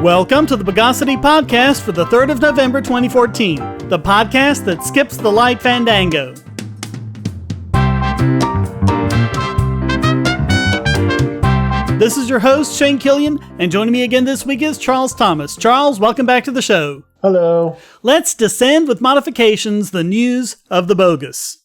Welcome to the Bogosity podcast for the 3rd of November 2014, the podcast that skips the light fandango. This is your host, Shane Killian, and joining me again this week is Charles Thomas. Charles, welcome back to the show. Hello. Let's descend with modifications the news of the bogus.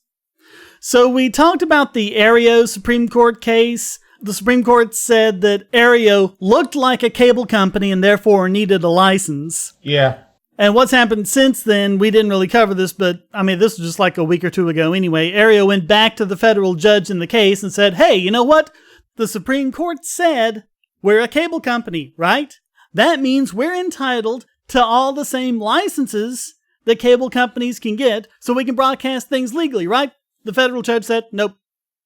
So we talked about the Aereo Supreme Court case. The Supreme Court said that Aereo looked like a cable company and therefore needed a license. Yeah. And what's happened since then, we didn't really cover this, but this was just like a week or two ago anyway. Aereo went back to the federal judge in the case and said, hey, you know what? The Supreme Court said we're a cable company, right? That means we're entitled to all the same licenses that cable companies can get so we can broadcast things legally, right? The federal judge said, nope,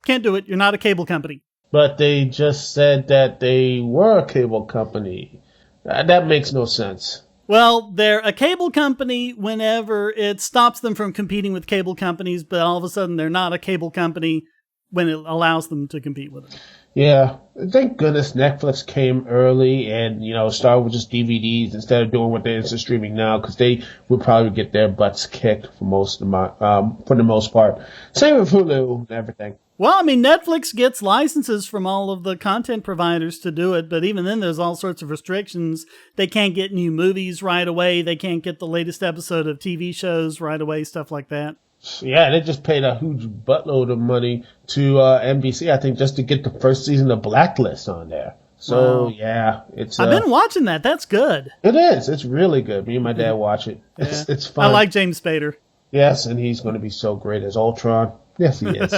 can't do it. You're not a cable company. But they just said that they were a cable company. That makes no sense. Well, they're a cable company whenever it stops them from competing with cable companies, but all of a sudden they're not a cable company when it allows them to compete with them. Yeah. Thank goodness Netflix came early and, started with just DVDs instead of doing what they're instant streaming now, because they would probably get their butts kicked for the most part. Same with Hulu and everything. Well, Netflix gets licenses from all of the content providers to do it, but even then there's all sorts of restrictions. They can't get new movies right away. They can't get the latest episode of TV shows right away, stuff like that. Yeah, they just paid a huge buttload of money to NBC, I think, just to get the first season of Blacklist on there. So, wow. Yeah, it's... I've been watching that. That's good. It is. It's really good. Me and my dad watch it. Yeah. It's fun. I like James Spader. Yes, and he's going to be so great as Ultron. Yes, he is.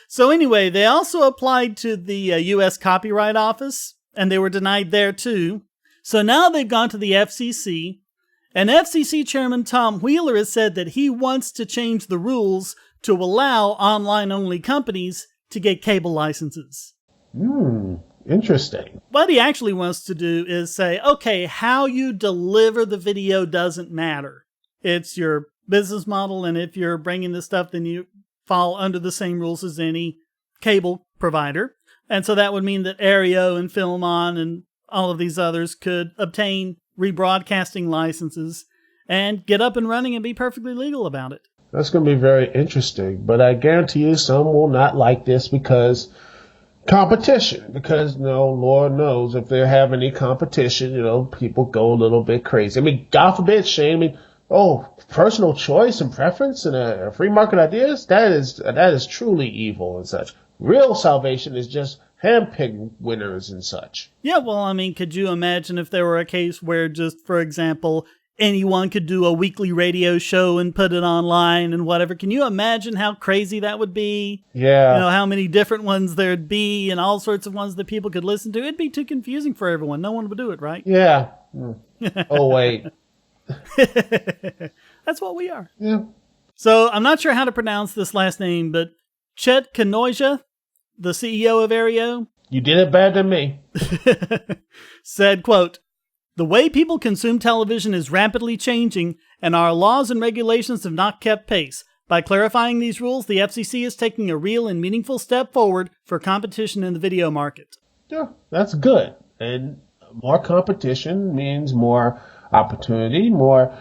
So anyway, they also applied to the U.S. Copyright Office, and they were denied there too. So now they've gone to the FCC, and FCC Chairman Tom Wheeler has said that he wants to change the rules to allow online-only companies to get cable licenses. Interesting. What he actually wants to do is say, okay, how you deliver the video doesn't matter. It's your business model, and if you're bringing this stuff, then you fall under the same rules as any cable provider. And so that would mean that Aereo and Film On and all of these others could obtain rebroadcasting licenses and get up and running and be perfectly legal about it. That's going to be very interesting. But I guarantee you some will not like this because competition. Because, Lord knows if they have any competition, people go a little bit crazy. God forbid, Shane, personal choice and preference and a free market ideas, that is truly evil and such. Real salvation is just handpicked winners and such. Yeah, well, could you imagine if there were a case where just, for example, anyone could do a weekly radio show and put it online and whatever? Can you imagine how crazy that would be? Yeah. How many different ones there'd be and all sorts of ones that people could listen to? It'd be too confusing for everyone. No one would do it, right? Yeah. Oh, wait. That's what we are. Yeah. So I'm not sure how to pronounce this last name, but Chet Kanoija, the CEO of Aereo, you did it better than me. said, quote, "The way people consume television is rapidly changing, and our laws and regulations have not kept pace. By clarifying these rules, the FCC is taking a real and meaningful step forward for competition in the video market." Yeah, that's good. And more competition means more opportunity, more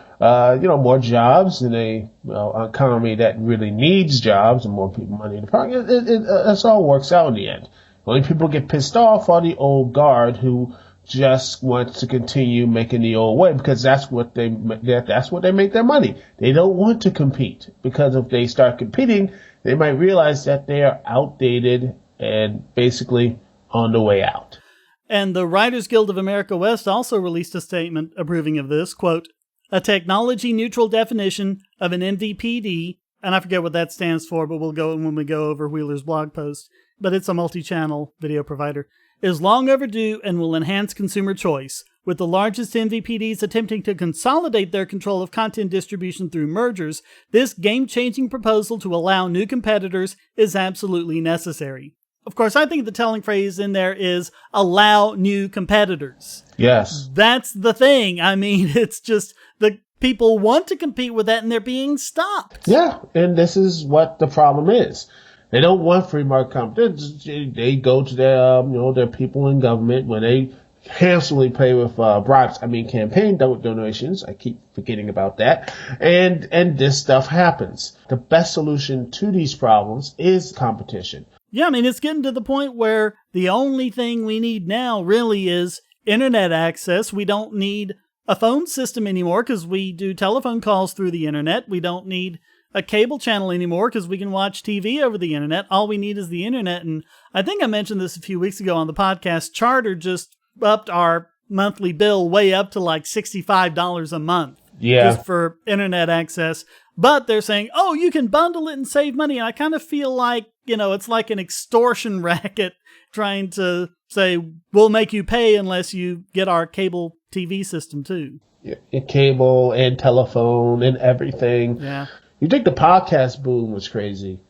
jobs in a economy that really needs jobs and more people money in the pocket. It all works out in the end. Only people get pissed off are the old guard who just want to continue making the old way because that's what they make their money. They don't want to compete because if they start competing, they might realize that they are outdated and basically on the way out. And the Writers Guild of America West also released a statement approving of this, quote, "A technology-neutral definition of an MVPD," and I forget what that stands for, but we'll go when we go over Wheeler's blog post, but it's a multi-channel video provider, "is long overdue and will enhance consumer choice, with the largest MVPDs attempting to consolidate their control of content distribution through mergers. This game-changing proposal to allow new competitors is absolutely necessary." Of course, I think the telling phrase in there is allow new competitors. Yes. That's the thing. It's just the people want to compete with that and they're being stopped. Yeah, and this is what the problem is. They don't want free market competition. They go to their people in government when they handsomely pay with bribes. I mean, campaign donations. I keep forgetting about that. And this stuff happens. The best solution to these problems is competition. Yeah, I mean, it's getting to the point where the only thing we need now really is internet access. We don't need a phone system anymore because we do telephone calls through the internet. We don't need a cable channel anymore because we can watch TV over the internet. All we need is the internet. And I think I mentioned this a few weeks ago on the podcast. Charter just upped our monthly bill way up to like $65 a month. Yeah. Just for internet access. But they're saying, oh, you can bundle it and save money. And I kind of feel like, it's like an extortion racket trying to say, we'll make you pay unless you get our cable TV system too. Yeah, cable and telephone and everything. Yeah. You think the podcast boom was crazy?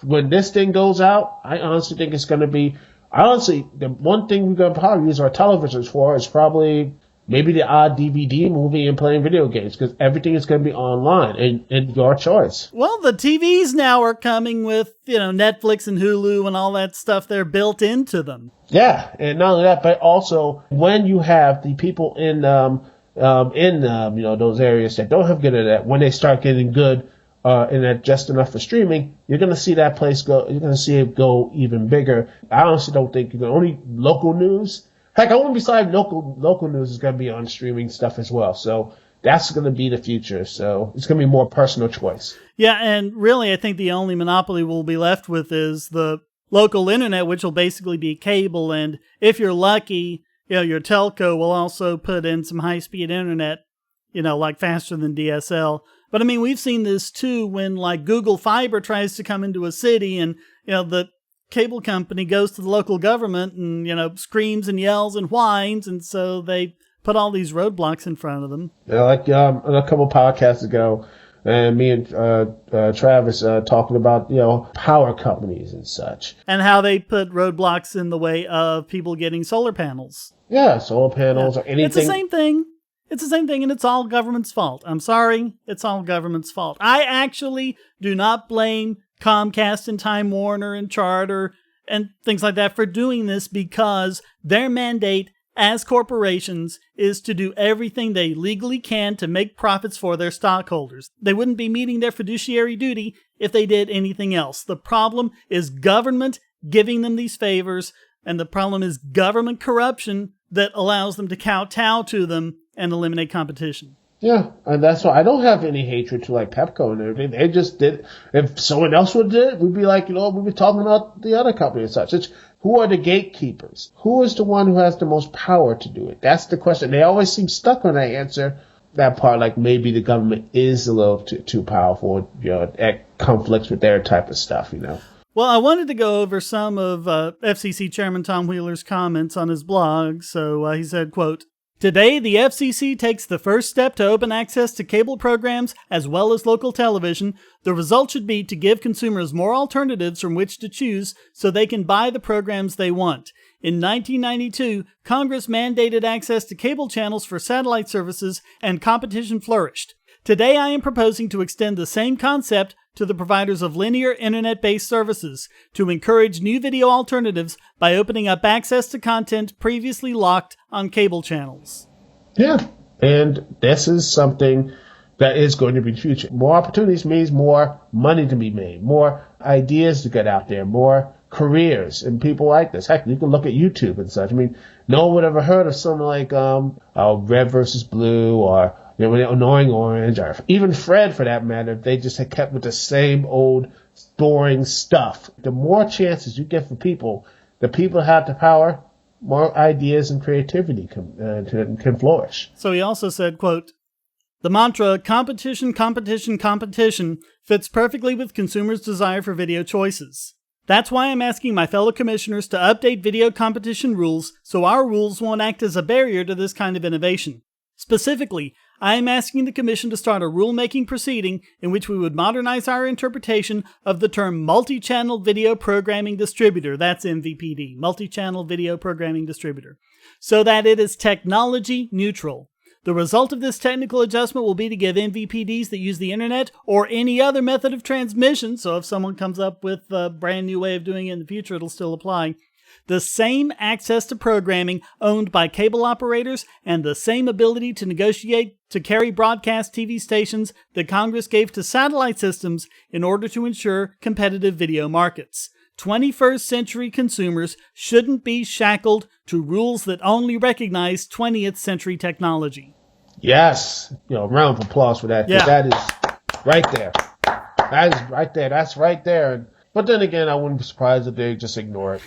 When this thing goes out, I honestly think it's going to be... Honestly, the one thing we're going to probably use our televisions for is probably maybe the odd DVD movie and playing video games, because everything is going to be online and your choice. Well, the TVs now are coming with, Netflix and Hulu and all that stuff. They're built into them. Yeah, and not only that, but also when you have the people in those areas that don't have good internet, when they start getting good internet just enough for streaming, you're going to see that place go. You're going to see it go even bigger. I honestly don't think only local news. Heck, I wouldn't be sorry local news is going to be on streaming stuff as well. So that's going to be the future. So it's going to be more personal choice. Yeah, and really, I think the only monopoly we'll be left with is the local internet, which will basically be cable. And if you're lucky, your telco will also put in some high-speed internet, like faster than DSL. But I mean, we've seen this too when like Google Fiber tries to come into a city and, the cable company goes to the local government and, screams and yells and whines. And so they put all these roadblocks in front of them. Yeah, like a couple podcasts ago, and me and Travis talking about, power companies and such. And how they put roadblocks in the way of people getting solar panels. Yeah, solar panels or anything. It's the same thing. It's the same thing, and it's all government's fault. I'm sorry, it's all government's fault. I actually do not blame Comcast and Time Warner and Charter and things like that for doing this, because their mandate as corporations is to do everything they legally can to make profits for their stockholders. They wouldn't be meeting their fiduciary duty if they did anything else. The problem is government giving them these favors, and the problem is government corruption that allows them to kowtow to them and eliminate competition. Yeah, and that's why I don't have any hatred to like Pepco and everything. They just did. If someone else would do it, we'd be like, we'd be talking about the other company and such. It's who are the gatekeepers? Who is the one who has the most power to do it? That's the question. They always seem stuck on that answer. That part, like maybe the government is a little too powerful. It conflicts with their type of stuff. Well, I wanted to go over some of FCC Chairman Tom Wheeler's comments on his blog. So he said, quote, "Today, the FCC takes the first step to open access to cable programs as well as local television. The result should be to give consumers more alternatives from which to choose so they can buy the programs they want. In 1992, Congress mandated access to cable channels for satellite services, and competition flourished. Today, I am proposing to extend the same concept to the providers of linear internet-based services to encourage new video alternatives by opening up access to content previously locked on cable channels." Yeah, and this is something that is going to be the future. More opportunities means more money to be made, more ideas to get out there, more careers and people like this. Heck, you can look at YouTube and such. I mean, no one would ever heard of something like Red versus Blue or Annoying Orange, or even Fred for that matter, if they just had kept with the same old boring stuff. The more chances you get for people, the people have the power, more ideas and creativity can flourish. So he also said, quote, "The mantra, competition, competition, competition, fits perfectly with consumers' desire for video choices. That's why I'm asking my fellow commissioners to update video competition rules so our rules won't act as a barrier to this kind of innovation. Specifically, I am asking the Commission to start a rulemaking proceeding in which we would modernize our interpretation of the term multi-channel video programming distributor," that's MVPD, multi-channel video programming distributor, "so that it is technology neutral. The result of this technical adjustment will be to give MVPDs that use the internet or any other method of transmission," so if someone comes up with a brand new way of doing it in the future, it'll still apply, the same access to programming owned by cable operators and the same ability to negotiate to carry broadcast TV stations that Congress gave to satellite systems in order to ensure competitive video markets. 21st century consumers shouldn't be shackled to rules that only recognize 20th century technology. Yes. Round of applause for that. Yeah. That is right there. That is right there. That's right there. But then again, I wouldn't be surprised if they just ignore it.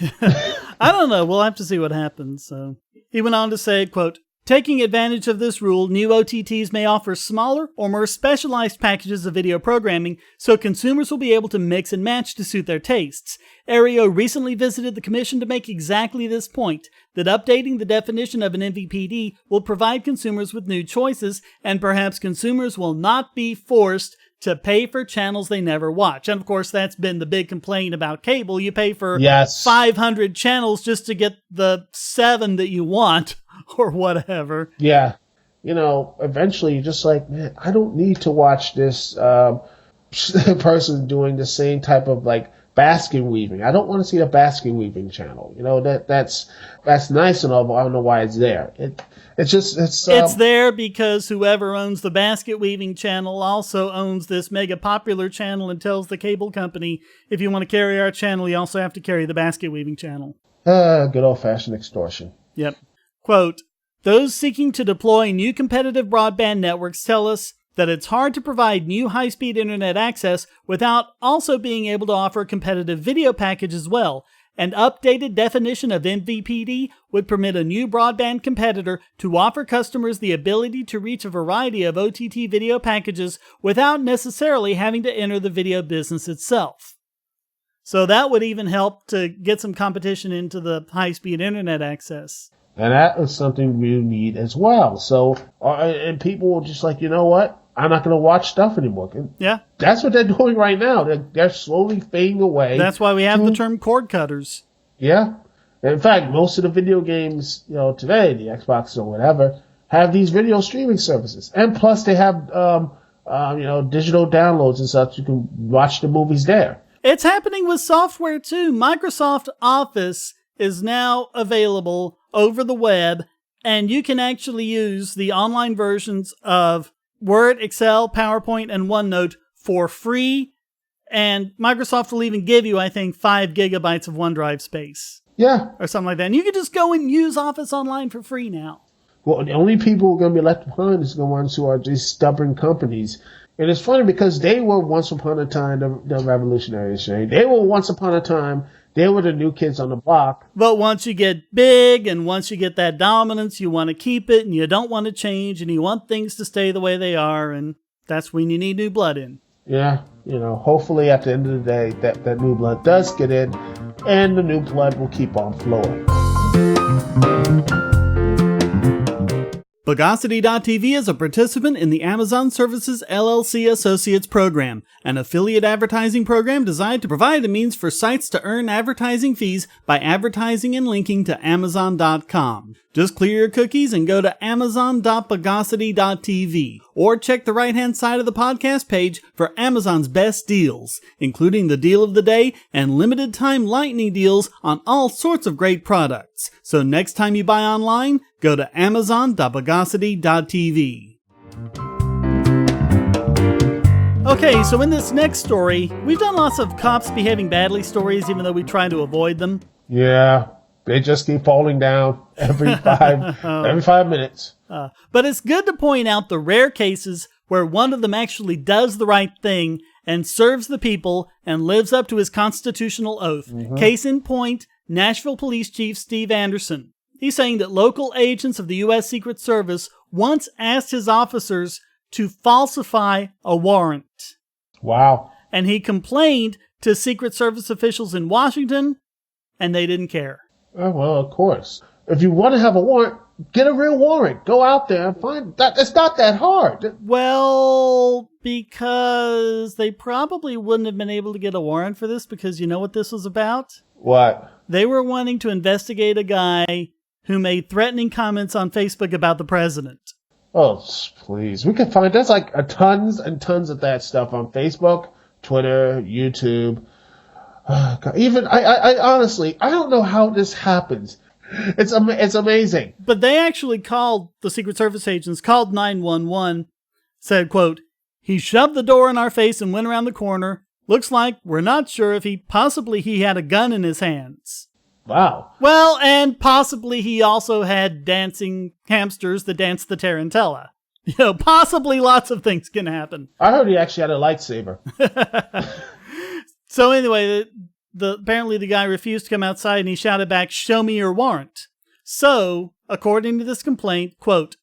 I don't know. We'll have to see what happens. So he went on to say, quote, taking advantage of this rule, new OTTs may offer smaller or more specialized packages of video programming so consumers will be able to mix and match to suit their tastes. Aereo recently visited the commission to make exactly this point, that updating the definition of an MVPD will provide consumers with new choices, and perhaps consumers will not be forced to pay for channels they never watch. And of course, that's been the big complaint about cable. You pay for 500 channels just to get the 7 that you want or whatever. Yeah. Eventually you're just like, man, I don't need to watch this person doing the same type of basket weaving. I don't want to see a basket weaving channel. That's nice and all, but I don't know why it's there. It's there because whoever owns the basket weaving channel also owns this mega popular channel and tells the cable company, if you want to carry our channel, you also have to carry the basket weaving channel. Good old-fashioned extortion. Yep. Quote, those seeking to deploy new competitive broadband networks tell us that it's hard to provide new high-speed internet access without also being able to offer a competitive video package as well. An updated definition of MVPD would permit a new broadband competitor to offer customers the ability to reach a variety of OTT video packages without necessarily having to enter the video business itself. So that would even help to get some competition into the high-speed internet access. And that is something we need as well. So, and people will just you know what? I'm not going to watch stuff anymore. Yeah. That's what they're doing right now. They're slowly fading away. That's why we have the term cord cutters. Yeah. In fact, most of the video games, today, the Xbox or whatever, have these video streaming services. And plus they have, digital downloads and such. You can watch the movies there. It's happening with software too. Microsoft Office is now available over the web, and you can actually use the online versions of Word, Excel, PowerPoint, and OneNote for free. And Microsoft will even give you, I think, 5 gigabytes of OneDrive space. Yeah. Or something like that. And you can just go and use Office Online for free now. Well, the only people who are going to be left behind is the ones who are these stubborn companies. And it's funny because they were once upon a time the revolutionaries. Right? They were once upon a time, they were the new kids on the block. But once you get big and once you get that dominance, you want to keep it and you don't want to change and you want things to stay the way they are. And that's when you need new blood in. Yeah. Hopefully at the end of the day that new blood does get in and the new blood will keep on flowing. Bogosity.tv is a participant in the Amazon Services LLC Associates Program, an affiliate advertising program designed to provide a means for sites to earn advertising fees by advertising and linking to Amazon.com. Just clear your cookies and go to Amazon.bogosity.tv, or check the right-hand side of the podcast page for Amazon's best deals, including the deal of the day and limited-time lightning deals on all sorts of great products. So next time you buy online, go to Amazon.bogosity.tv. Okay, so in this next story, we've done lots of cops behaving badly stories, even though we try to avoid them. Yeah, they just keep falling down every 5 minutes. But it's good to point out the rare cases where one of them actually does the right thing and serves the people and lives up to his constitutional oath. Mm-hmm. Case in point, Nashville Police Chief Steve Anderson. He's saying that local agents of the U.S. Secret Service once asked his officers to falsify a warrant. Wow. And he complained to Secret Service officials in Washington, and they didn't care. Oh, well, of course. If you want to have a warrant, get a real warrant. Go out there and find that. It's not that hard. Well, because they probably wouldn't have been able to get a warrant for this, because you know what this was about? What? They were wanting to investigate a guy who made threatening comments on Facebook about the president. Oh, please. We can find, there's tons and tons of that stuff on Facebook, Twitter, YouTube. God, even I honestly, I don't know how this happens. It's amazing. But they actually called, the Secret Service agents called 911, said, quote, "He shoved the door in our face and went around the corner. Looks like we're not sure if he had a gun in his hands." Wow. Well, and possibly he also had dancing hamsters that danced the tarantella. Possibly lots of things can happen. I heard he actually had a lightsaber. So anyway, apparently the guy refused to come outside and he shouted back, "Show me your warrant." So, according to this complaint, quote,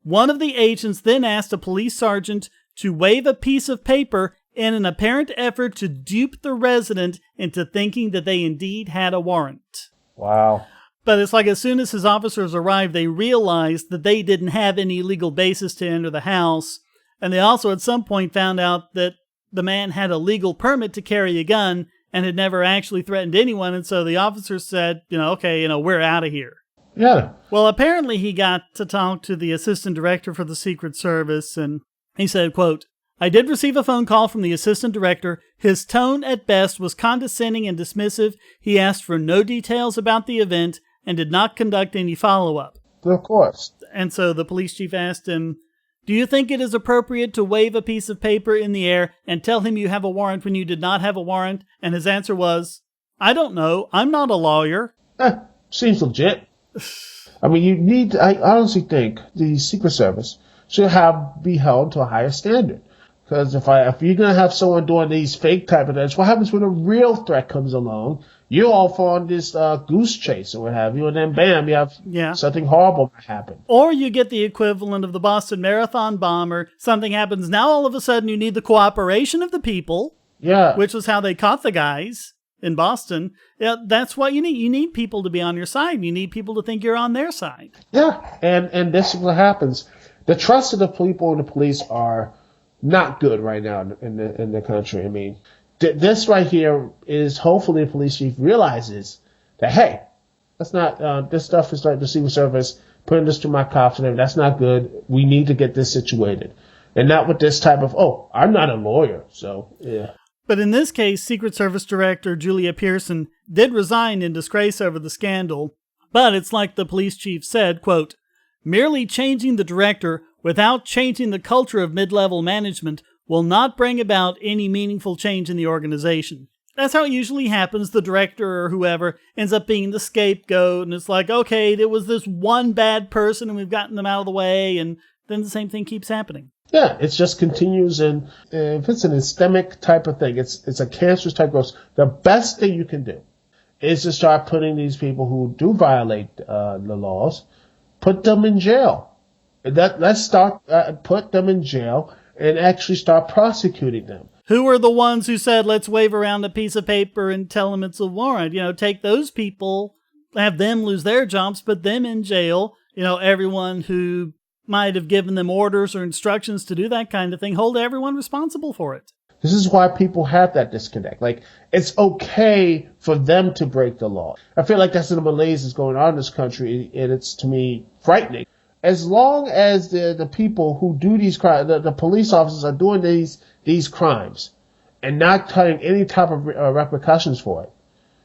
"One of the agents then asked a police sergeant to wave a piece of paper in an apparent effort to dupe the resident into thinking that they indeed had a warrant." Wow. But it's like as soon as his officers arrived, they realized that they didn't have any legal basis to enter the house. And they also at some point found out that the man had a legal permit to carry a gun and had never actually threatened anyone. And so the officers said, okay, we're out of here. Yeah. Well, apparently he got to talk to the assistant director for the Secret Service, and he said, quote, "I did receive a phone call from the assistant director. His tone at best was condescending and dismissive. He asked for no details about the event and did not conduct any follow-up." Of course. And so the police chief asked him, "Do you think it is appropriate to wave a piece of paper in the air and tell him you have a warrant when you did not have a warrant?" And his answer was, "I don't know. I'm not a lawyer." Seems legit. I mean, I honestly think the Secret Service should be held to a higher standard. Because if you're going to have someone doing these fake type of things, what happens when a real threat comes along? You all fall on this goose chase or what have you, and then bam, you have something horrible happen. Or you get the equivalent of the Boston Marathon bomber. Something happens. Now all of a sudden you need the cooperation of the people. Yeah. Which was how they caught the guys in Boston. Yeah, that's what you need. You need people to be on your side. You need people to think you're on their side. Yeah, and this is what happens. The trust of the people and the police are not good right now in the country. I mean, this right here is hopefully the police chief realizes that, hey, that's not this stuff is like the Secret Service putting this to my cops and everything. That's not good. We need to get this situated, and not with this type of I'm not a lawyer, so yeah. But in this case, Secret Service Director Julia Pearson did resign in disgrace over the scandal. But it's like the police chief said, quote, "Merely changing the director without changing the culture of mid-level management will not bring about any meaningful change in the organization." That's how it usually happens. The director or whoever ends up being the scapegoat, and it's like, okay, there was this one bad person and we've gotten them out of the way, and then the same thing keeps happening. Yeah, it just continues, and if it's an systemic type of thing, it's a cancerous type of growth. The best thing you can do is to start putting these people who do violate the laws, put them in jail. Let's start put them in jail and actually start prosecuting them. Who are the ones who said, let's wave around a piece of paper and tell them it's a warrant? Take those people, have them lose their jobs, put them in jail. Everyone who might have given them orders or instructions to do that kind of thing, hold everyone responsible for it. This is why people have that disconnect. Like, it's okay for them to break the law. I feel like that's the malaise that's going on in this country, and it's, to me, frightening. As long as the people who do these crimes, the police officers are doing these crimes and not cutting any type of repercussions for it,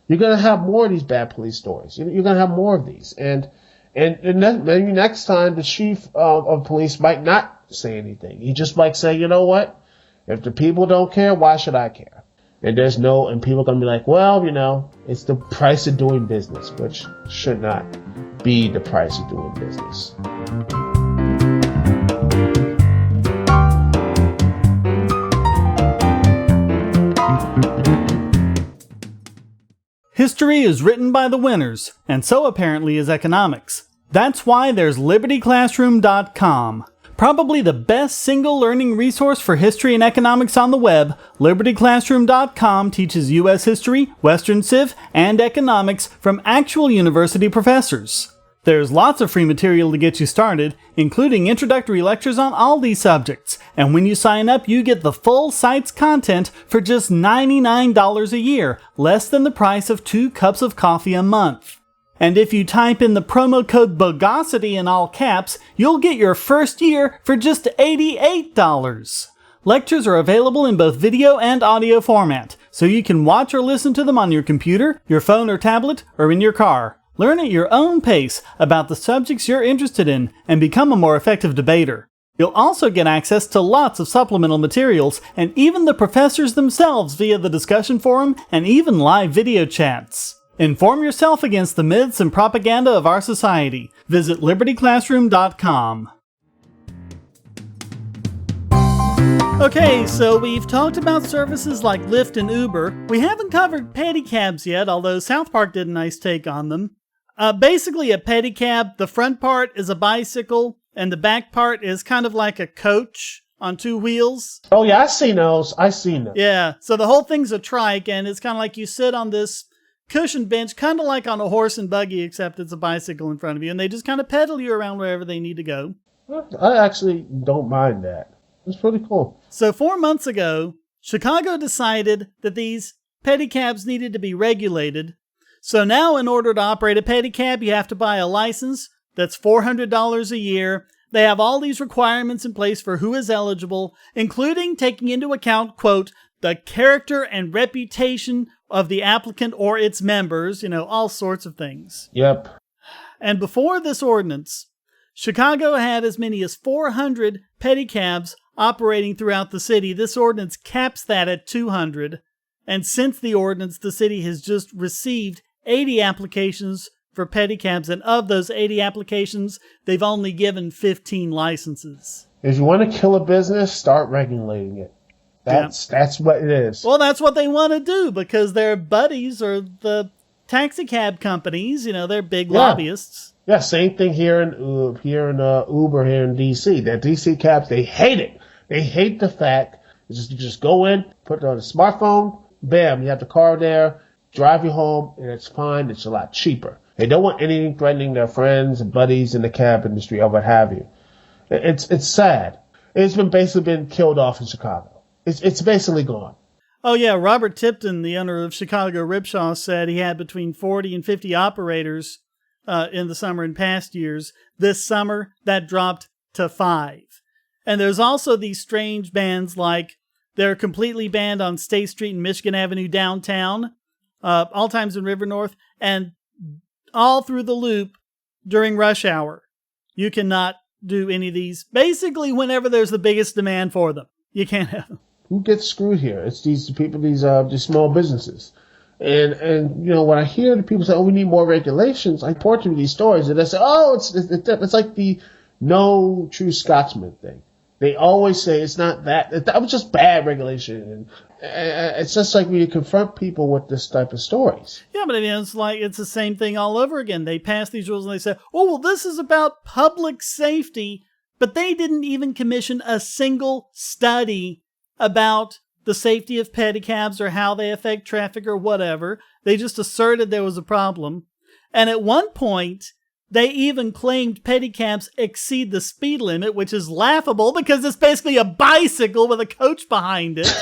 you're going to have more of these bad police stories. You're going to have more of these. And maybe next time the chief of police might not say anything. He just might say, you know what? If the people don't care, why should I care? And people are going to be like, well, it's the price of doing business, which should not be the price of doing business. History is written by the winners, and so apparently is economics. That's why there's LibertyClassroom.com. Probably the best single learning resource for history and economics on the web, LibertyClassroom.com teaches U.S. history, Western Civ, and economics from actual university professors. There's lots of free material to get you started, including introductory lectures on all these subjects, and when you sign up, you get the full site's content for just $99 a year, less than the price of 2 cups of coffee a month. And if you type in the promo code Bogosity in all caps, you'll get your first year for just $88. Lectures are available in both video and audio format, so you can watch or listen to them on your computer, your phone or tablet, or in your car. Learn at your own pace about the subjects you're interested in and become a more effective debater. You'll also get access to lots of supplemental materials and even the professors themselves via the discussion forum and even live video chats. Inform yourself against the myths and propaganda of our society. Visit libertyclassroom.com. Okay, so we've talked about services like Lyft and Uber. We haven't covered pedicabs yet, although South Park did a nice take on them. Basically, a pedicab, the front part is a bicycle, and the back part is kind of like a coach on two wheels. Oh, yeah, I've seen those. Yeah, so the whole thing's a trike, and it's kind of like you sit on this cushion bench, kind of like on a horse and buggy, except it's a bicycle in front of you, and they just kind of pedal you around wherever they need to go. I actually don't mind that. It's pretty cool. So 4 months ago, Chicago decided that these pedicabs needed to be regulated. So now in order to operate a pedicab, you have to buy a license that's $400 a year. They have all these requirements in place for who is eligible, including taking into account, quote, the character and reputation of the applicant or its members, all sorts of things. Yep. And before this ordinance, Chicago had as many as 400 pedicabs operating throughout the city. This ordinance caps that at 200. And since the ordinance, the city has just received 80 applications for pedicabs. And of those 80 applications, they've only given 15 licenses. If you want to kill a business, start regulating it. That's what it is. Well, that's what they want to do because their buddies are the taxi cab companies. They're big lobbyists. Yeah, same thing here in Uber here in DC. That DC cabs, they hate it. They hate the fact you just go in, put it on a smartphone, bam, you have the car there, drive you home, and it's fine. It's a lot cheaper. They don't want anything threatening their friends and buddies in the cab industry or what have you. It's sad. It's basically been killed off in Chicago. It's basically gone. Oh, yeah. Robert Tipton, the owner of Chicago Ripshaw, said he had between 40 and 50 operators in the summer in past years. This summer, that dropped to 5. And there's also these strange bans like they're completely banned on State Street and Michigan Avenue downtown, all times in River North, and all through the loop during rush hour. You cannot do any of these. Basically, whenever there's the biggest demand for them, you can't have them. Who gets screwed here? It's these people, these small businesses. And when I hear the people say, "Oh, we need more regulations," I report to these stories and they say, "Oh, it's like the no true Scotsman thing." They always say it's not that. That was just bad regulation. And it's just like when you confront people with this type of stories. Yeah, but it's like it's the same thing all over again. They pass these rules and they say, "Oh, well, this is about public safety," but they didn't even commission a single study about the safety of pedicabs or how they affect traffic or whatever. They just asserted there was a problem. And at one point, they even claimed pedicabs exceed the speed limit, which is laughable because it's basically a bicycle with a coach behind it.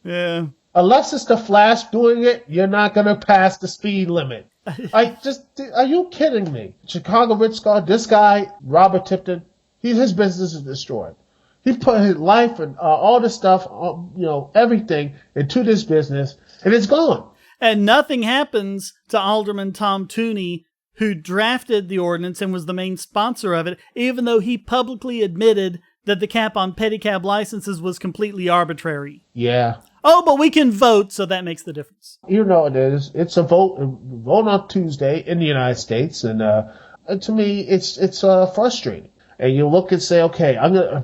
Yeah. Unless it's the Flash doing it, you're not going to pass the speed limit. Are you kidding me? Chicago Ripshaw, this guy, Robert Tipton, his business is destroyed. He put his life and all this stuff, everything into this business, and it's gone. And nothing happens to Alderman Tom Tooney, who drafted the ordinance and was the main sponsor of it, even though he publicly admitted that the cap on pedicab licenses was completely arbitrary. Yeah. Oh, but we can vote, so that makes the difference. It is. It's a vote on Tuesday in the United States, and to me, it's frustrating. And you look and say, okay,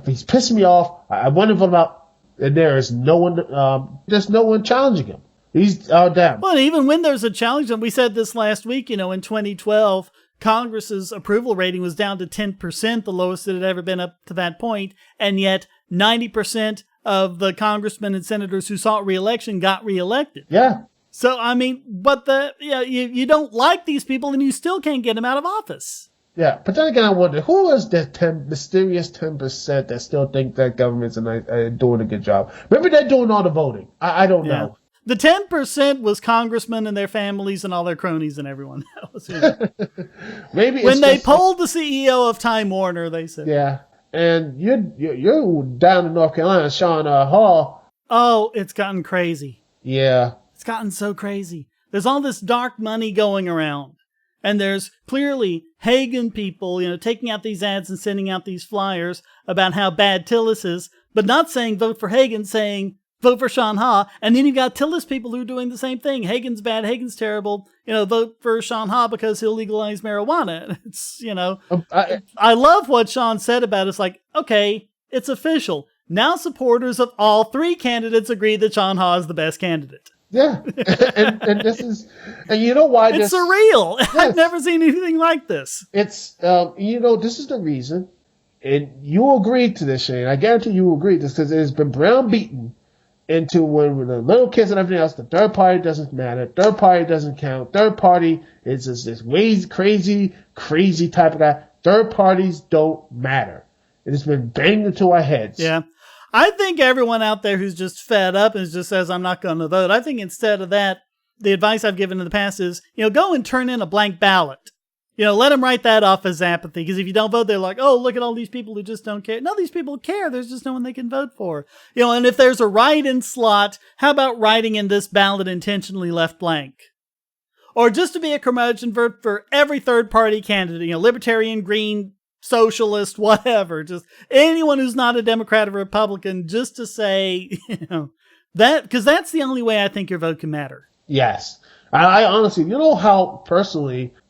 he's pissing me off. I want to vote out, and there's no one challenging him. He's down. Well, even when there's a challenge, and we said this last week, in 2012, Congress's approval rating was down to 10%, the lowest it had ever been up to that point, and yet 90% of the congressmen and senators who sought re-election got re-elected. Yeah. So, but you don't like these people, and you still can't get them out of office. Yeah, but then again, I wonder, who is that mysterious 10% that still think that government's doing a good job? Maybe they're doing all the voting. I don't know. The 10% was congressmen and their families and all their cronies and everyone else. Maybe when they polled the CEO of Time Warner, they said. Yeah, and you're down in North Carolina, Sean Hall. Oh, it's gotten crazy. Yeah. It's gotten so crazy. There's all this dark money going around. And there's clearly Hagen people, taking out these ads and sending out these flyers about how bad Tillis is, but not saying vote for Hagen, saying vote for Sean Ha. And then you've got Tillis people who are doing the same thing. Hagen's bad, Hagen's terrible. Vote for Sean Ha because he'll legalize marijuana. It's, I love what Sean said about it. It's like, okay, it's official. Now supporters of all three candidates agree that Sean Ha is the best candidate. Yeah, and this is, and you know why it's surreal. Yes. I've never seen anything like this. It's, this is the reason, and you agreed to this, Shane. I guarantee you agreed to this because it has been browbeaten into when the little kids and everything else, the third party doesn't matter, third party doesn't count, third party is just this crazy type of guy. Third parties don't matter. It has been banged into our heads. Yeah. I think everyone out there who's just fed up and just says, I'm not going to vote, I think instead of that, the advice I've given in the past is, go and turn in a blank ballot. Let them write that off as apathy, because if you don't vote, they're like, oh, look at all these people who just don't care. No, these people care. There's just no one they can vote for. And if there's a write-in slot, how about writing in this ballot intentionally left blank? Or just to be a curmudgeon, vote for every third-party candidate, Libertarian, Green, Socialist, whatever, just anyone who's not a Democrat or Republican, just to say, that, because that's the only way I think your vote can matter. Yes. I honestly,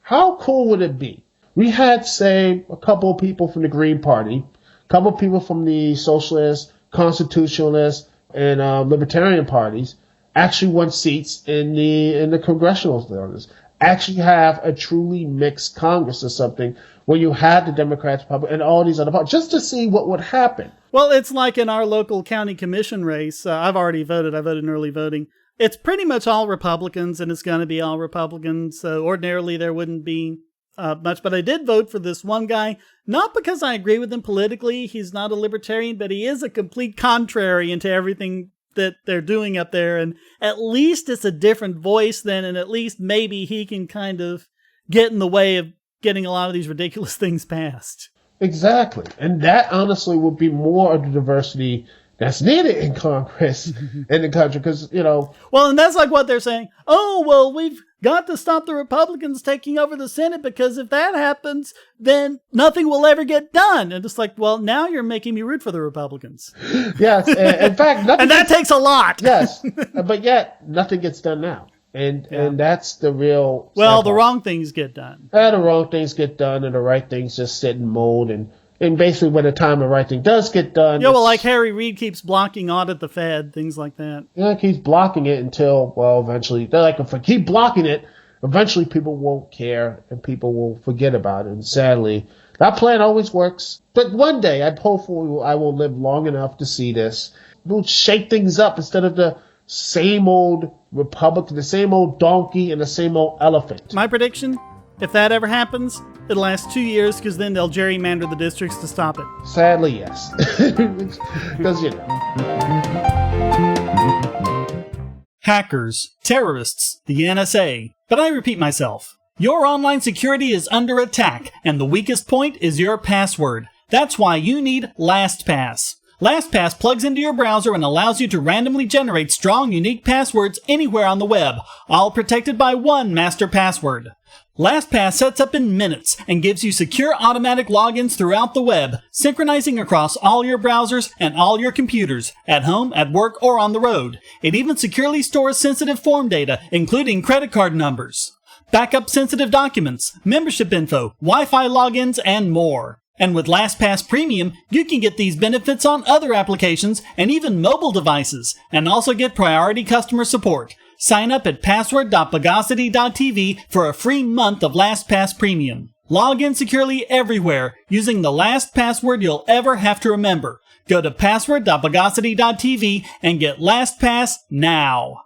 how cool would it be? We had, say, a couple of people from the Green Party, a couple of people from the Socialist, Constitutionalist, and Libertarian parties actually won seats in the congressional areas. Actually have a truly mixed Congress or something where you have the Democrats, Republicans, and all these other parties, just to see what would happen. Well, it's like in our local county commission race. I've already voted. I voted in early voting. It's pretty much all Republicans, and it's going to be all Republicans. So ordinarily there wouldn't be much, but I did vote for this one guy, not because I agree with him politically. He's not a libertarian, but he is a complete contrarian to everything that they're doing up there, and at least it's a different voice then, and at least maybe he can kind of get in the way of getting a lot of these ridiculous things passed. Exactly. And that honestly would be more of the diversity that's needed in Congress in the country, because, Well, and that's like what they're saying. Oh, well, we've got to stop the Republicans taking over the Senate, because if that happens, then nothing will ever get done. And it's like, well, now you're making me root for the Republicans. Yes. In fact, and that takes a lot. Yes. But yet, nothing gets done now. And that's the real... Well, the wrong things get done. The wrong things get done, and the right things just sit and mold. And basically, when the time the right thing does get done... Yeah, well, like Harry Reid keeps blocking audit the Fed, things like that. Yeah, he keeps blocking it until, well, eventually... They're like, if I keep blocking it, eventually people won't care, and people will forget about it. And sadly, that plan always works. But one day, hopefully I will live long enough to see this. We'll shake things up instead of the same old Republican, the same old donkey, and the same old elephant. My prediction, if that ever happens, it'll last 2 years, because then they'll gerrymander the districts to stop it. Sadly, yes. Because, Hackers, terrorists, the NSA. But I repeat myself. Your online security is under attack, and the weakest point is your password. That's why you need LastPass. LastPass plugs into your browser and allows you to randomly generate strong, unique passwords anywhere on the web, all protected by one master password. LastPass sets up in minutes and gives you secure automatic logins throughout the web, synchronizing across all your browsers and all your computers, at home, at work, or on the road. It even securely stores sensitive form data, including credit card numbers, backup sensitive documents, membership info, Wi-Fi logins, and more. And with LastPass Premium, you can get these benefits on other applications and even mobile devices, and also get priority customer support. Sign up at password.bogosity.tv for a free month of LastPass Premium. Log in securely everywhere using the last password you'll ever have to remember. Go to password.bogosity.tv and get LastPass now.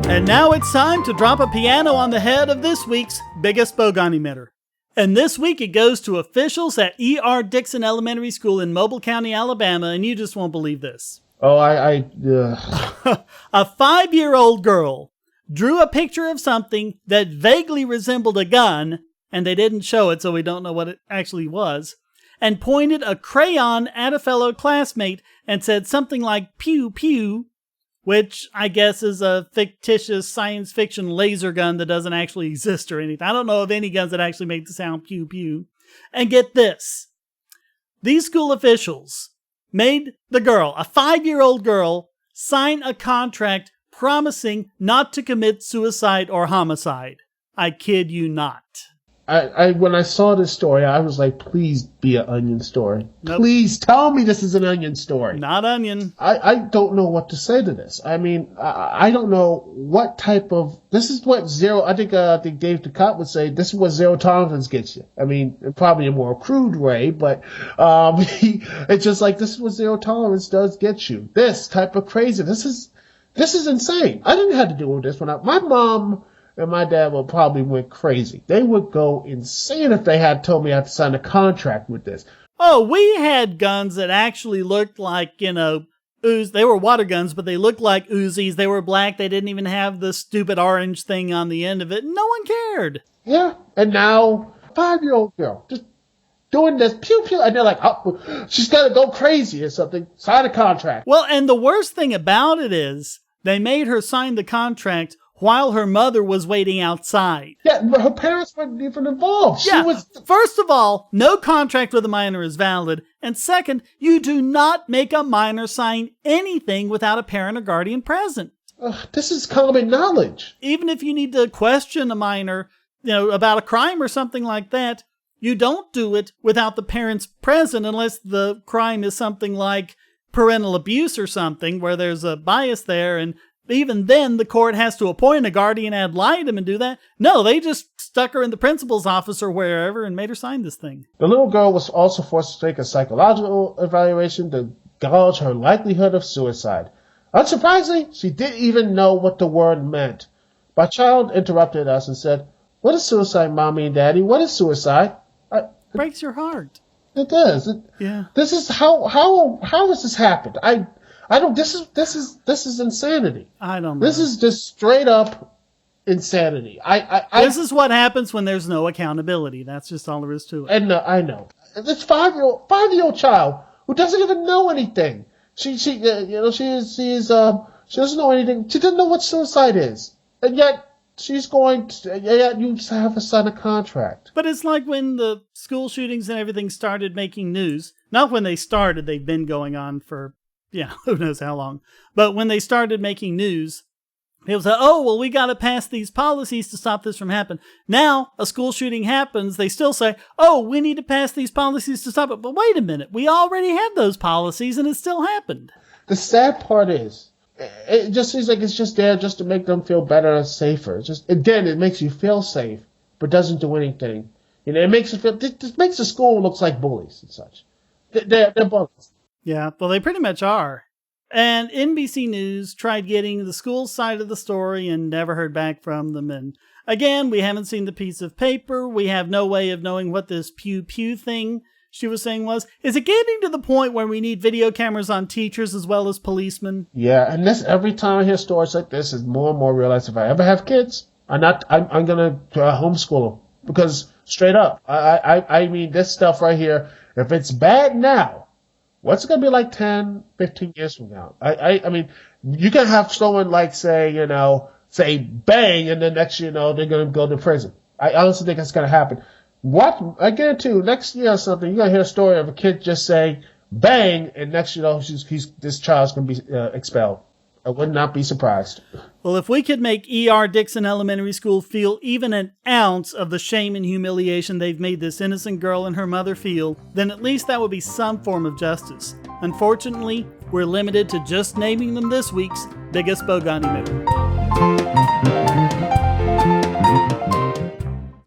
And now it's time to drop a piano on the head of this week's biggest Bogon emitter. And this week it goes to officials at E.R. Dickson Elementary School in Mobile County, Alabama, and you just won't believe this. Oh, A 5-year-old girl drew a picture of something that vaguely resembled a gun, and they didn't show it, so we don't know what it actually was. and pointed a crayon at a fellow classmate and said something like pew pew, which I guess is a fictitious science fiction laser gun that doesn't actually exist or anything. I don't know of any guns that actually make the sound pew pew. And get this. These school officials made the girl, a 5-year-old girl, sign a contract promising not to commit suicide or homicide. I kid you not. When I saw this story, I was like, please be an Onion story. Nope. Please tell me this is an Onion story. Not Onion. I don't know what to say to this. I mean, I don't know what type of... This is what zero... I think Dave Ducott would say, this is what zero tolerance gets you. I mean, probably a more crude way, but it's just like, this is what zero tolerance does get you. This type of crazy. This is insane. I didn't have to deal with this when my mom... and my dad would probably went crazy. They would go insane if they had told me I had to sign a contract with this. Oh, we had guns that actually looked like, Uzi. They were water guns, but they looked like Uzis. They were black. They didn't even have the stupid orange thing on the end of it. No one cared. Yeah, and now, 5-year-old girl, just doing this, pew, pew, and they're like, oh, she's got to go crazy or something. Sign a contract. Well, and the worst thing about it is, they made her sign the contract while her mother was waiting outside. Yeah, but her parents weren't even involved. First of all, no contract with a minor is valid. And second, you do not make a minor sign anything without a parent or guardian present. This is common knowledge. Even if you need to question a minor, about a crime or something like that, you don't do it without the parents present unless the crime is something like parental abuse or something where there's a bias there, and even then, the court has to appoint a guardian ad litem and do that. No, they just stuck her in the principal's office or wherever and made her sign this thing. The little girl was also forced to take a psychological evaluation to gauge her likelihood of suicide. Unsurprisingly, she didn't even know what the word meant. My child interrupted us and said, "What is suicide, Mommy and Daddy? What is suicide?" Breaks your heart. It does. Yeah. This is how has this happened? This is insanity. I don't know. This is just straight up insanity. This is what happens when there's no accountability. That's just all there is to it. And I know. This 5-year-old child who doesn't even know anything. She doesn't know anything. She doesn't know what suicide is. And yet you have to sign a contract. But it's like when the school shootings and everything started making news. Not when they started, they've been going on for who knows how long. But when they started making news, people said, oh, well, we got to pass these policies to stop this from happening. Now, a school shooting happens, they still say, oh, we need to pass these policies to stop it. But wait a minute, we already had those policies and it still happened. The sad part is, it just seems like it's just there just to make them feel better and safer. It makes you feel safe, but doesn't do anything. It makes you feel, this makes the school looks like bullies and such. They're bullies. Yeah, well, they pretty much are. And NBC News tried getting the school side of the story and never heard back from them. And again, we haven't seen the piece of paper. We have no way of knowing what this pew pew thing she was saying was. Is it getting to the point where we need video cameras on teachers as well as policemen? Yeah, and every time I hear stories like this, is more and more realize if I ever have kids, I'm gonna homeschool them, because straight up, I mean, this stuff right here, if it's bad now, what's it going to be like 10, 15 years from now? I mean, you can have someone like, say bang, and then next year, they're going to go to prison. I honestly think that's going to happen. I guarantee you, next year or something, you're going to hear a story of a kid just saying bang, and next year, this child's going to be expelled. I would not be surprised. Well, if we could make E.R. Dickson Elementary School feel even an ounce of the shame and humiliation they've made this innocent girl and her mother feel, then at least that would be some form of justice. Unfortunately, we're limited to just naming them this week's biggest Bogon emitter.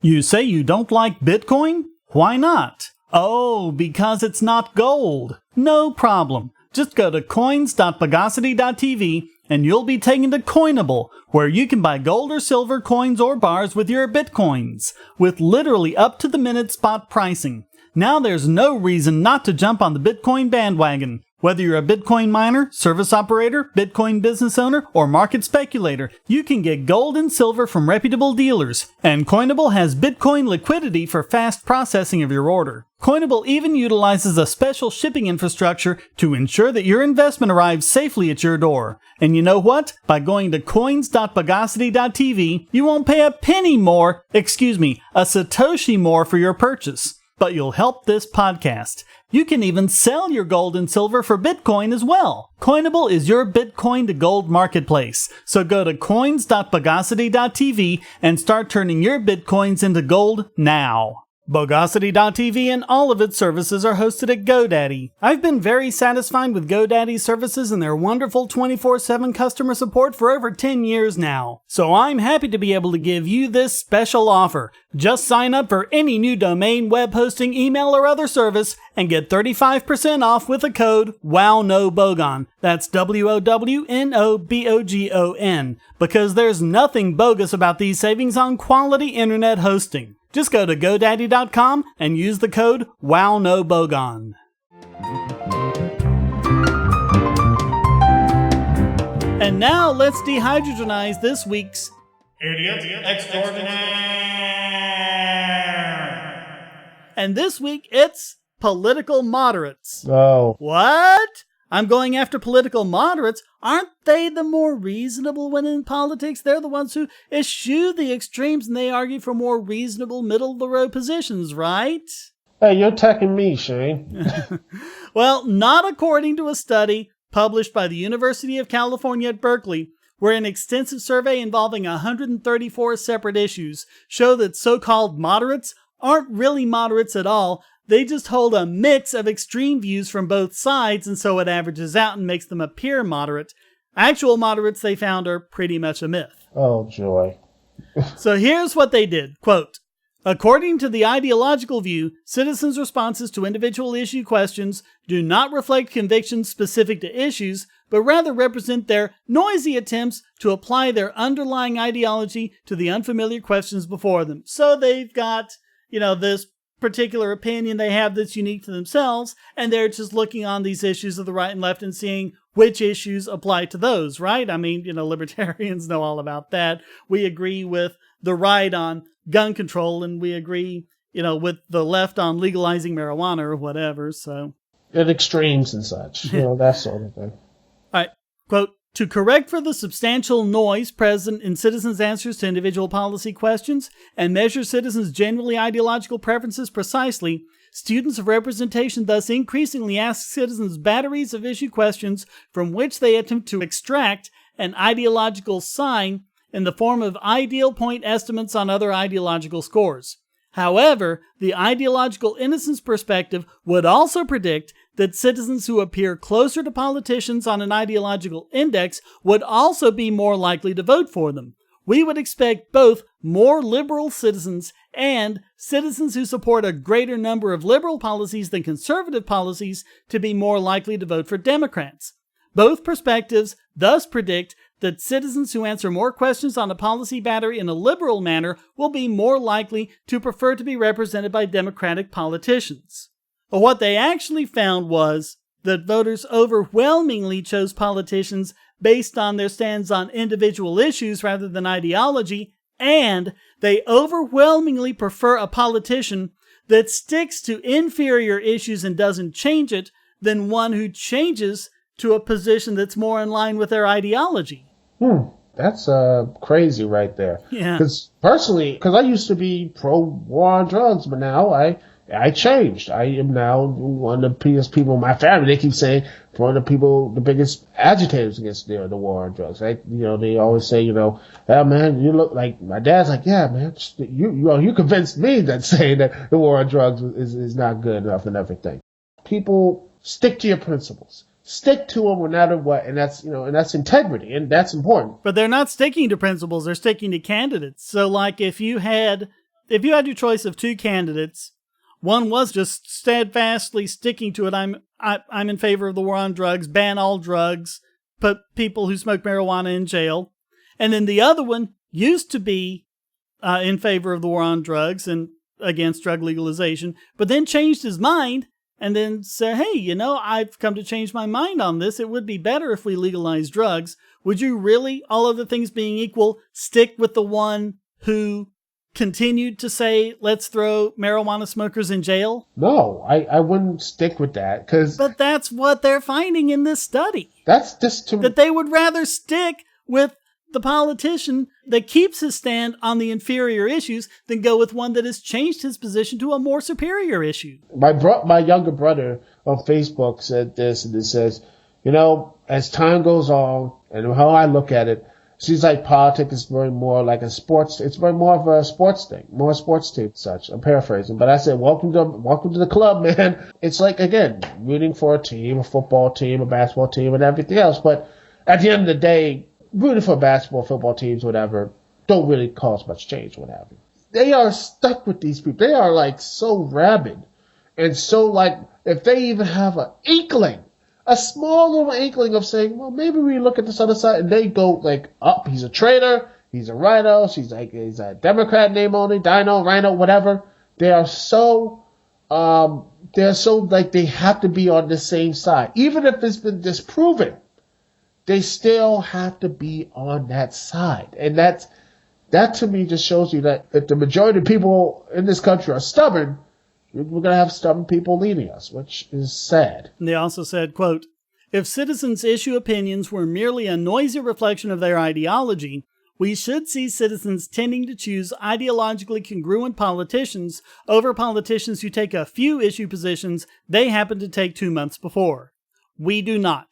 You say you don't like Bitcoin? Why not? Oh, because it's not gold. No problem. Just go to coins.bogosity.tv and you'll be taken to Coinable, where you can buy gold or silver coins or bars with your Bitcoins, with literally up-to-the-minute spot pricing. Now there's no reason not to jump on the Bitcoin bandwagon. Whether you're a Bitcoin miner, service operator, Bitcoin business owner, or market speculator, you can get gold and silver from reputable dealers, and Coinable has Bitcoin liquidity for fast processing of your order. Coinable even utilizes a special shipping infrastructure to ensure that your investment arrives safely at your door. And you know what? By going to coins.bogosity.tv, you won't pay a penny more, a Satoshi more for your purchase. But you'll help this podcast. You can even sell your gold and silver for Bitcoin as well. Coinable is your Bitcoin to gold marketplace. So go to coins.bogosity.tv and start turning your Bitcoins into gold now. Bogosity.tv and all of its services are hosted at GoDaddy. I've been very satisfied with GoDaddy's services and their wonderful 24/7 customer support for over 10 years now. So I'm happy to be able to give you this special offer. Just sign up for any new domain, web hosting, email, or other service and get 35% off with the code WOWNOBOGON. That's WOWNOBOGON. Because there's nothing bogus about these savings on quality internet hosting. Just go to GoDaddy.com and use the code WOWNOBOGON. And now let's dehydrogenize this week's Idiot Extraordinaire. And this week it's political moderates. Oh. What? I'm going after political moderates. Aren't they the more reasonable when in politics? They're the ones who eschew the extremes and they argue for more reasonable middle-of-the-road positions, right? Hey, you're attacking me, Shane. Well, not according to a study published by the University of California at Berkeley, where an extensive survey involving 134 separate issues show that so-called moderates aren't really moderates at all. They just hold a mix of extreme views from both sides, and so it averages out and makes them appear moderate. Actual moderates, they found, are pretty much a myth. Oh, joy. So here's what they did. Quote, according to the ideological view, citizens' responses to individual issue questions do not reflect convictions specific to issues, but rather represent their noisy attempts to apply their underlying ideology to the unfamiliar questions before them. So they've got, this particular opinion they have that's unique to themselves, and they're just looking on these issues of the right and left and seeing which issues apply to those, right? I mean, libertarians know all about that. We agree with the right on gun control, and we agree, with the left on legalizing marijuana or whatever, so. At extremes and such, that sort of thing. All right, quote, to correct for the substantial noise present in citizens' answers to individual policy questions and measure citizens' generally ideological preferences precisely, students of representation thus increasingly ask citizens batteries of issue questions from which they attempt to extract an ideological sign in the form of ideal point estimates on other ideological scores. However, the ideological innocence perspective would also predict that citizens who appear closer to politicians on an ideological index would also be more likely to vote for them. We would expect both more liberal citizens and citizens who support a greater number of liberal policies than conservative policies to be more likely to vote for Democrats. Both perspectives thus predict that citizens who answer more questions on a policy battery in a liberal manner will be more likely to prefer to be represented by Democratic politicians. But what they actually found was that voters overwhelmingly chose politicians based on their stands on individual issues rather than ideology, and they overwhelmingly prefer a politician that sticks to inferior issues and doesn't change it than one who changes to a position that's more in line with their ideology. That's crazy right there. Yeah. Because personally, I used to be pro-war on drugs, but now I changed. I am now one of the biggest people in my family. They keep saying one of the people, the biggest agitators against the war on drugs. Right? They always say, oh man, you look like, my dad's like, yeah, man, you convinced me that saying that the war on drugs is not good enough and everything. People, stick to your principles. Stick to them no matter what, and that's integrity, and that's important. But they're not sticking to principles; they're sticking to candidates. So, like, if you had your choice of two candidates, one was just steadfastly sticking to it. I'm in favor of the war on drugs, ban all drugs, put people who smoke marijuana in jail, and then the other one used to be in favor of the war on drugs and against drug legalization, but then changed his mind and then say, hey, I've come to change my mind on this. It would be better if we legalize drugs. Would you really, all other things being equal, stick with the one who continued to say, let's throw marijuana smokers in jail? No, I wouldn't stick with that. But that's what they're finding in this study. That's just that they would rather stick with the politician that keeps his stand on the inferior issues than go with one that has changed his position to a more superior issue. My younger brother on Facebook said this, and it says, as time goes on, and how I look at it, seems like politics is very more like a sports. It's very more of a sports thing, more sports team, such. I'm paraphrasing, but I said, welcome to the club, man. It's like, again, rooting for a team, a football team, a basketball team, and everything else. But at the end of the day, rooting for basketball, football teams, whatever, don't really cause much change, what have you. They are stuck with these people. They are like so rabid, and so like if they even have an inkling. A small little inkling of saying, well, maybe we look at this other side, and they go like, up, he's a traitor, he's a rhino, he's a Democrat name only, dino, rhino, whatever. They are so like they have to be on the same side. Even if it's been disproven, they still have to be on that side. And that to me just shows you that if the majority of people in this country are stubborn, we're going to have stubborn people leading us, which is sad. And they also said, quote, if citizens' issue opinions were merely a noisy reflection of their ideology, we should see citizens tending to choose ideologically congruent politicians over politicians who take a few issue positions they happened to take 2 months before. We do not.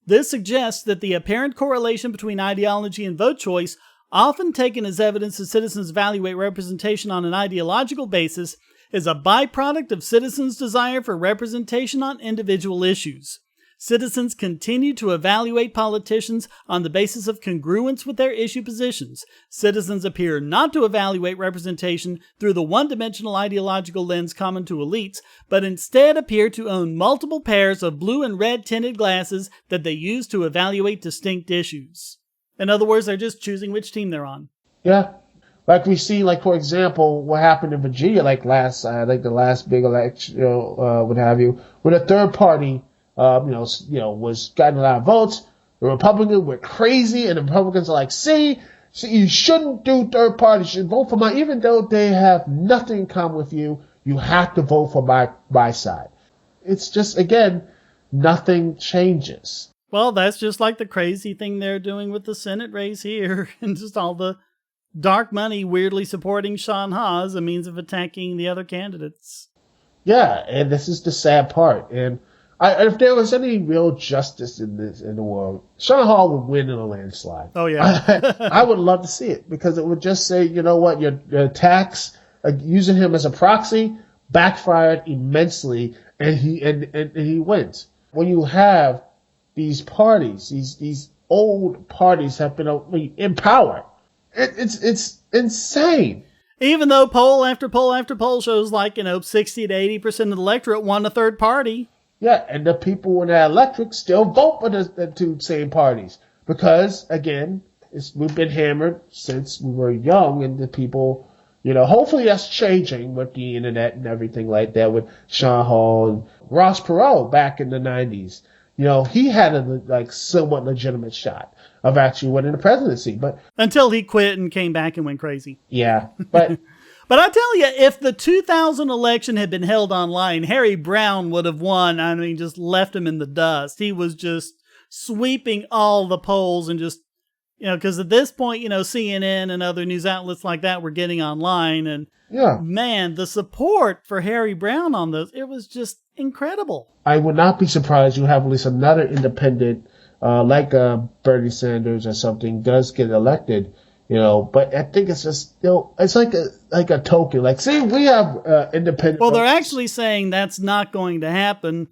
This suggests that the apparent correlation between ideology and vote choice, often taken as evidence that citizens evaluate representation on an ideological basis, is a byproduct of citizens' desire for representation on individual issues. Citizens continue to evaluate politicians on the basis of congruence with their issue positions. Citizens appear not to evaluate representation through the one-dimensional ideological lens common to elites, but instead appear to own multiple pairs of blue and red tinted glasses that they use to evaluate distinct issues. In other words, they're just choosing which team they're on. Yeah. Like we see, like, for example, what happened in Virginia, the last big election, what have you, when a third party, was gotten a lot of votes. The Republicans went crazy, and the Republicans are like, see, you shouldn't do third parties. You should vote for mine, even though they have nothing in common with you. You have to vote for my side. It's just, again, nothing changes. Well, that's just like the crazy thing they're doing with the Senate race here, and just all the dark money weirdly supporting Sean Ha as a means of attacking the other candidates. Yeah, and this is the sad part. And if there was any real justice in the world, Sean Ha would win in a landslide. Oh, yeah. I would love to see it, because it would just say, you know what, your attacks, using him as a proxy, backfired immensely, and he wins. When you have these parties, these old parties have been in power, it's insane. Even though poll after poll after poll shows 60 to 80% of the electorate want a third party. Yeah, and the people in that electorate still vote for the two same parties. Because, again, we've been hammered since we were young, and the people, hopefully that's changing with the internet and everything like that, with Sean Hall and Ross Perot back in the 90s. He had a somewhat legitimate shot of actually winning the presidency, but until he quit and came back and went crazy. Yeah, but but I tell you, if the 2000 election had been held online, Harry Brown would have won. I mean, just left him in the dust. He was just sweeping all the polls and just, because at this point, CNN and other news outlets like that were getting online, and man, the support for Harry Brown on those, it was just incredible. I would not be surprised you have at least another independent, like Bernie Sanders or something, does get elected, but I think it's just, it's like a token. Like, see, we have independent. Well, they're actually saying that's not going to happen,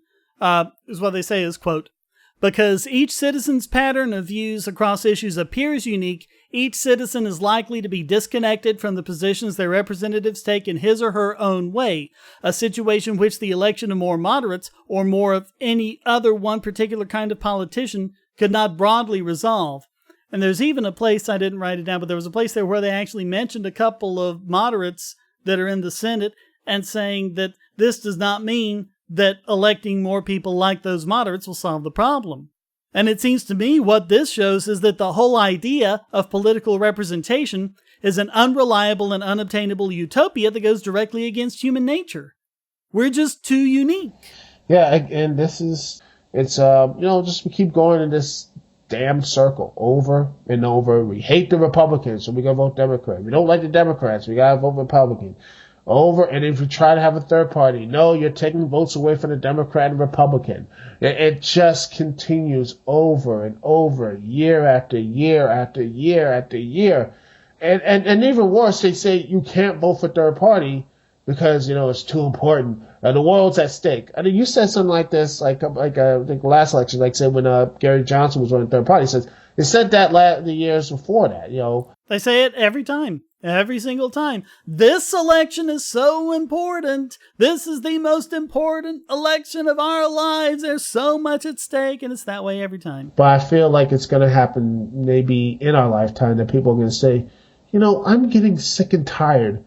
is what they say is, quote, because each citizen's pattern of views across issues appears unique, each citizen is likely to be disconnected from the positions their representatives take in his or her own way, a situation which the election of more moderates or more of any other one particular kind of politician could not broadly resolve. And there's even a place, I didn't write it down, but there was a place there where they actually mentioned a couple of moderates that are in the Senate and saying that this does not mean that electing more people like those moderates will solve the problem. And it seems to me what this shows is that the whole idea of political representation is an unreliable and unobtainable utopia that goes directly against human nature. We're just too unique. Yeah, and it's just we keep going in this damn circle over and over. We hate the Republicans, so we gotta vote Democrat. We don't like the Democrats, we gotta vote Republican. Over, and if we try to have a third party, no, you're taking votes away from the Democrat and Republican. It just continues over and over, year after year after year after year. And even worse, they say you can't vote for third party because, it's too important. The world's at stake. I mean, you said something like this, I think last election, like said when Gary Johnson was running third party, he said that the years before that, They say it every time. Every single time. This election is so important. This is the most important election of our lives. There's so much at stake, and it's that way every time. But I feel like it's going to happen maybe in our lifetime that people are going to say, I'm getting sick and tired.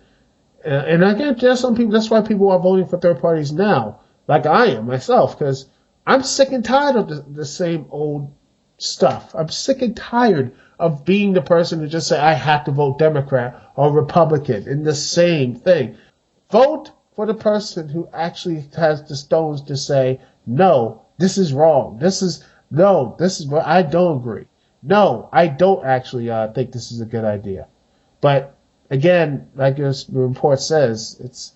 And again, there's some people, that's why people are voting for third parties now, like I am myself, because I'm sick and tired of the same old stuff. I'm sick and tired of being the person who just say, I have to vote Democrat or Republican in the same thing. Vote for the person who actually has the stones to say, no, this is wrong. I don't agree. No, I don't actually think this is a good idea. But again, like the report says,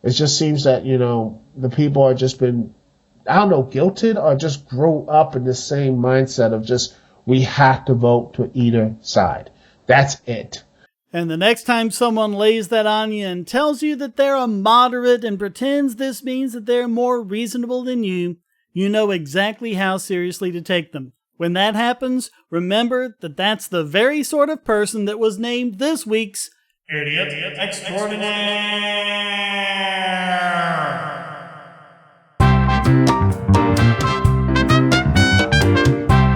it just seems that, the people are just been, guilted or just grow up in the same mindset of just, we have to vote to either side. That's it. And the next time someone lays that on you and tells you that they're a moderate and pretends this means that they're more reasonable than you, you know exactly how seriously to take them. When that happens, remember that that's the very sort of person that was named this week's Idiot Extraordinaire.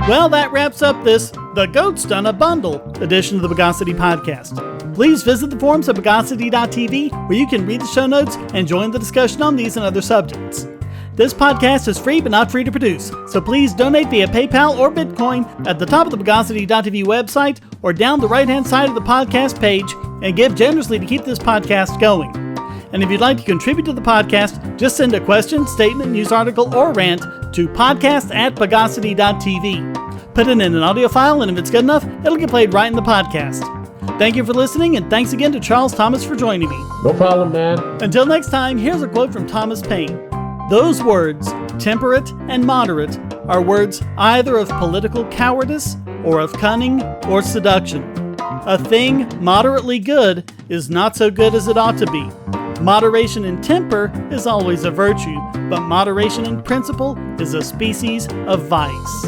Well, that wraps up this The Goat's Done a Bundle edition of the Bogosity podcast. Please visit the forums at Bogosity.tv where you can read the show notes and join the discussion on these and other subjects. This podcast is free but not free to produce, so please donate via PayPal or Bitcoin at the top of the Bogosity.tv website or down the right-hand side of the podcast page and give generously to keep this podcast going. And if you'd like to contribute to the podcast, just send a question, statement, news article, or rant to podcast@Bogosity.tv. Put it in an audio file, and if it's good enough, it'll get played right in the podcast. Thank you for listening, and thanks again to Charles Thomas for joining me. No problem, man. Until next time, here's a quote from Thomas Paine. Those words, temperate and moderate, are words either of political cowardice or of cunning or seduction. A thing moderately good is not so good as it ought to be. Moderation in temper is always a virtue, but moderation in principle is a species of vice.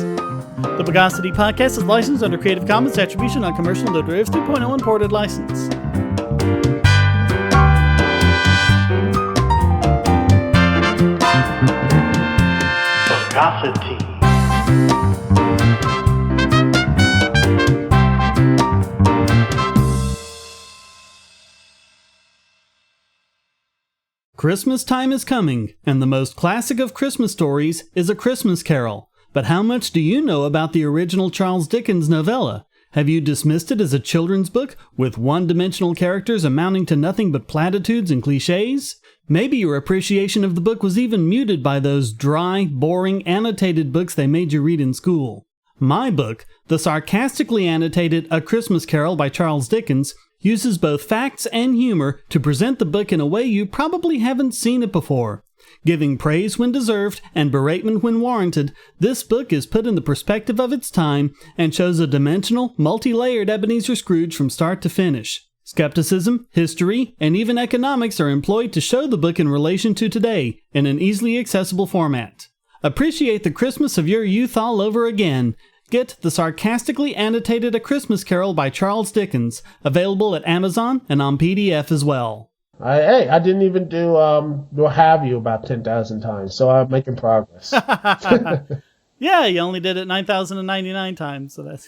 The Bogosity podcast is licensed under Creative Commons Attribution Non-Commercial No Derivatives 3.0 Imported License. Bogosity. Christmas time is coming, and the most classic of Christmas stories is A Christmas Carol. But how much do you know about the original Charles Dickens novella? Have you dismissed it as a children's book with one-dimensional characters amounting to nothing but platitudes and cliches? Maybe your appreciation of the book was even muted by those dry, boring, annotated books they made you read in school. My book, the sarcastically annotated A Christmas Carol by Charles Dickens, uses both facts and humor to present the book in a way you probably haven't seen it before. Giving praise when deserved and beratement when warranted, this book is put in the perspective of its time and shows a dimensional, multi-layered Ebenezer Scrooge from start to finish. Skepticism, history, and even economics are employed to show the book in relation to today in an easily accessible format. Appreciate the Christmas of your youth all over again. Get the sarcastically annotated A Christmas Carol by Charles Dickens, available at Amazon and on PDF as well. I didn't even do Have You about 10,000 times, so I'm making progress. Yeah, you only did it 9,099 times, so that's...